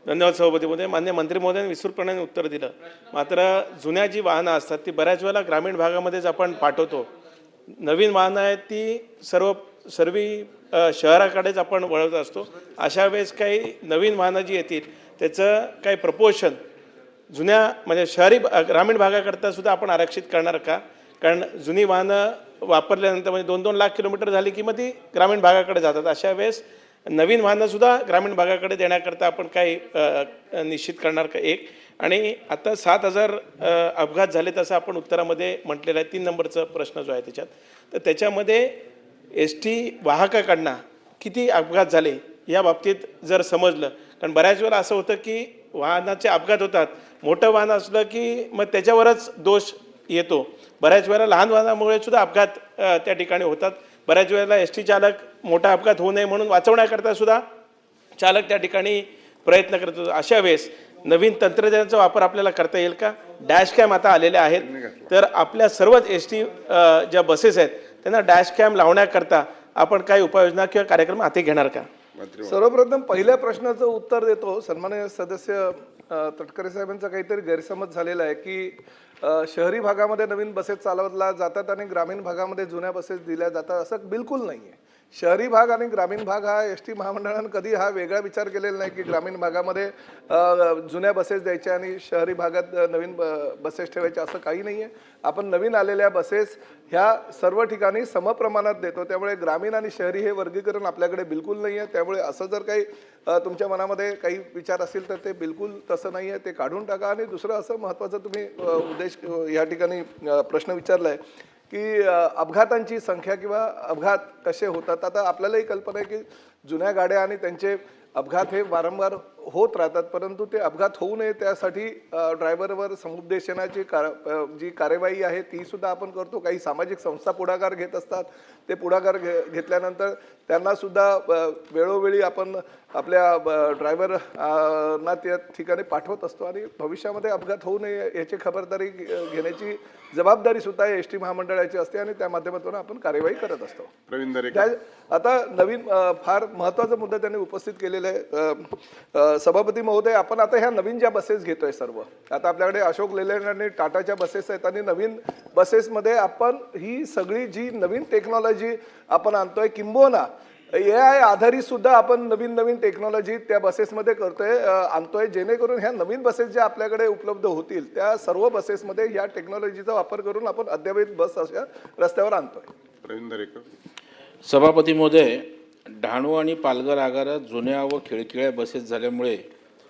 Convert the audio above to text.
धन्यवाद सभापती महोदय. मान्य मंत्री महोदयांनी विस्तृतपणे उत्तर दिलं. मात्र जुन्या जी वाहनं असतात ती बऱ्याच वेळेला ग्रामीण भागामध्येच आपण पाठवतो. नवीन वाहनं आहेत ती सर्व शहराकडेच आपण वळवत असतो. अशा वेळेस काही नवीन वाहनं जी येतील त्याचं काही प्रपोर्शन जुन्या म्हणजे ग्रामीण भागाकरता सुद्धा आपण आरक्षित करणार का? कारण जुनी वाहनं वापरल्यानंतर म्हणजे 2-2 लाख किलोमीटर झाली की मग ती ग्रामीण भागाकडे जातात. अशा वेळेस नवीन वाहनंसुद्धा ग्रामीण भागाकडे देण्याकरता आपण काही निश्चित करणार का? एक. आणि आता 7,000 अपघात झाले तसं आपण उत्तरामध्ये म्हटलेलं आहे. 3 नंबरचा प्रश्न जो आहे त्याच्यात, तर त्याच्यामध्ये एस टी वाहकाकडनं किती अपघात झाले या बाबतीत जर समजलं, कारण बऱ्याच वेळा असं होतं की वाहनाचे अपघात होतात, मोठं वाहन असलं की मग त्याच्यावरच दोष येतो. बऱ्याच वेळेला लहान वाहनामुळे सुद्धा अपघात त्या ठिकाणी होतात. बऱ्याच वेळेला एस टी चालक मोठा अपघात होऊ नये म्हणून वाचवण्याकरता सुद्धा चालक त्या ठिकाणी प्रयत्न करत होतो. अशा वेळेस नवीन तंत्रज्ञानाचा वापर आपल्याला करता येईल का? डॅश कॅम आता आलेल्या आहेत, तर आपल्या सर्वच एस टी ज्या बसेस आहेत त्यांना डॅश कॅम लावण्याकरता आपण काही उपाययोजना किंवा कार्यक्रम हाती घेणार का? सर्वप्रथम पहिल्या प्रश्नाचं उत्तर देतो. सन्माननीय सदस्य तटकरे साहेबांचा काहीतरी गैरसमज झालेला आहे की शहरी भागामध्ये नवीन बसेस चालवल्या जातात आणि ग्रामीण भागामध्ये जुन्या बसेस दिल्या जातात. असं बिलकुल नाही आहे. शहरी भाग आणि ग्रामीण भाग हा एस टी महामंडळानं कधी हा वेगळा विचार केलेला नाही की ग्रामीण भागामध्ये जुन्या बसेस द्यायच्या आणि शहरी भागात नवीन बसेस ठेवायच्या, असं काही नाही आहे. आपण नवीन आलेल्या बसेस ह्या सर्व ठिकाणी समप्रमाणात देतो. त्यामुळे ग्रामीण आणि शहरी हे वर्गीकरण आपल्याकडे बिलकुल नाही आहे. त्यामुळे असं जर काही तुमच्या मनामध्ये काही विचार असतील तर ते बिलकुल तसं नाही आहे, ते काढून टाका. आणि दुसरं असं महत्त्वाचं तुम्ही उद्देश या ठिकाणी प्रश्न विचारला आहे की अपघातांची संख्या किंवा अपघात कसे होतात. आता आपल्यालाही कल्पना आहे की जुन्या गाड्या आणि त्यांचे अपघात हे वारंवार होत राहतात, परंतु ते अपघात होऊ नये त्यासाठी ड्रायव्हरवर समुपदेशनाची जी कार्यवाही आहे ती सुद्धा आपण करतो. काही सामाजिक संस्था पुढाकार घेत असतात. ते पुढाकार घेतल्यानंतर त्यांना सुद्धा वेळोवेळी आपण आपल्या ड्रायव्हरना त्या ठिकाणी पाठवत असतो आणि भविष्यामध्ये अपघात होऊ नये याची खबरदारी घेण्याची जबाबदारी सुद्धा एस टी महामंडळाची असते आणि त्या माध्यमातून आपण कार्यवाही करत असतो. प्रवीण दरेकर. आता नवीन फार महत्त्वाचा मुद्दा त्यांनी उपस्थित केलेला आहे. सभापती महोदय, आपण आता ह्या नवीन ज्या बसेस घेतोय सर्व, आता आपल्याकडे अशोक लेलँड आणि टाटाच्या बसेस आहेत आणि नवीन बसेसमध्ये आपण ही सगळी जी नवीन टेक्नॉलॉजी आपण आणतोय, किंबहुना AI आधारित सुद्धा आपण नवीन टेक्नॉलॉजी त्या बसेसमध्ये आणतोय, जेणेकरून ह्या नवीन बसेस ज्या आपल्याकडे उपलब्ध होतील त्या सर्व बसेसमध्ये ह्या टेक्नॉलॉजीचा वापर करून आपण अद्ययावत बस अशा रस्त्यावर आणतोय. प्रवीण दरेकर. सभापती महोदय, डहाणू आणि पालघर आगारात जुन्या व खिळखिळ्या बसेस झाल्यामुळे